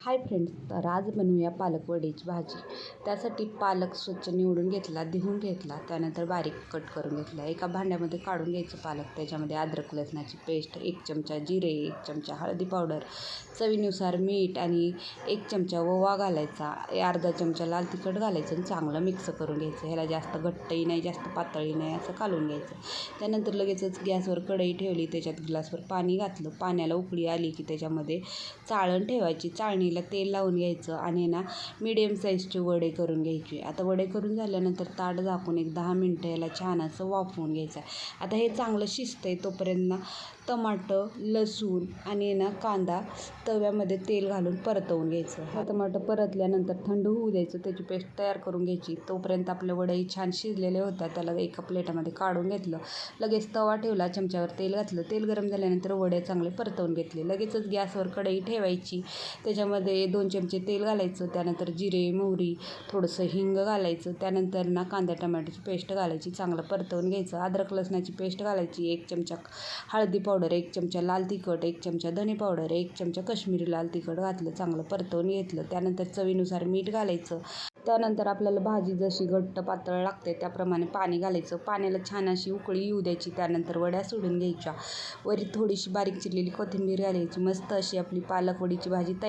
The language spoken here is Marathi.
हाय फ्रेंड्स, तर आज बनवूया पालक वडीची भाजी. त्यासाठी पालक स्वच्छ निवडून घेतला, धुवून घेतला, त्यानंतर बारीक कट करून घेतला. एका भांड्यामध्ये काढून घ्यायचं पालक. त्याच्यामध्ये अद्रक लसणाची पेस्ट, 1 चमचा जिरे, 1 चमचा हळदी पावडर, चवीनुसार मीठ आणि 1 चमचा ओवा घालायचा. अर्धा चमचा लाल तिखट घालायचं आणि चांगलं मिक्स करून घ्यायचं. ह्याला जास्त घट्टही नाही, जास्त पातळही नाही, असं कालवून घ्यायचं. त्यानंतर लगेचच गॅसवर कढई ठेवली, त्याच्यात ग्लासभर पाणी घातलं. पाण्याला उकळी आली की त्याच्यामध्ये चाळण ठेवायची. चाळणीला तेल लावून घ्यायचं आणि मीडियम साईजचे वडे करून घ्यायचे. आता वडे करून झाल्यानंतर ताट झाकून एक 10 मिनटं याला छान असं वाफवून घ्यायचं. आता हे चांगलं शिजतंय तोपर्यंत टमाटर, लसूण आणि कांदा तव्यामध्ये तेल घालून परतवून घ्यायचं. टमाटर परतल्यानंतर थंड होऊ द्यायचं, त्याची पेस्ट तयार करून घ्यायची. तोपर्यंत आपले वडेही छान शिजलेले होतात. त्याला एका प्लेटामध्ये काढून घेतलं. लगेच तवा ठेवला, चमच्यावर तेल घातलं. तेल गरम झाल्यानंतर वडे चांगले परतवून घेतले. लगेचच गॅसवर कढई ठेवायची. त्याच्यामध्ये 2 चमचे तेल घालायचं. त्यानंतर जिरे, मोहरी, थोडंसं हिंग घालायचं. त्यानंतर कांदा टोमॅटोची पेस्ट घालायची, चांगलं परतवून घ्यायचं. अद्रक लसणाची पेस्ट घालायची. 1 चमचा हळदी पावडर, 1 चमचा लाल तिखट, 1 चमचा धने पावडर, 1 चमचा काश्मीरी लाल तिखट घातलं. चांगलं परतवून घेतलं. त्यानंतर चवीनुसार मीठ घालायचं. त्यानंतर आपल्याला भाजी जशी घट्ट पातळ लागते त्याप्रमाणे पाणी घालायचं. पाण्याला छान अशी उकळी येऊ द्यायची. त्यानंतर वड्या सोडून घ्यायच्या. वरी थोडीशी बारीक चिरलेली कोथिंबीर घालायची. मस्त अशी आपली पालक वडीची भाजी तयार.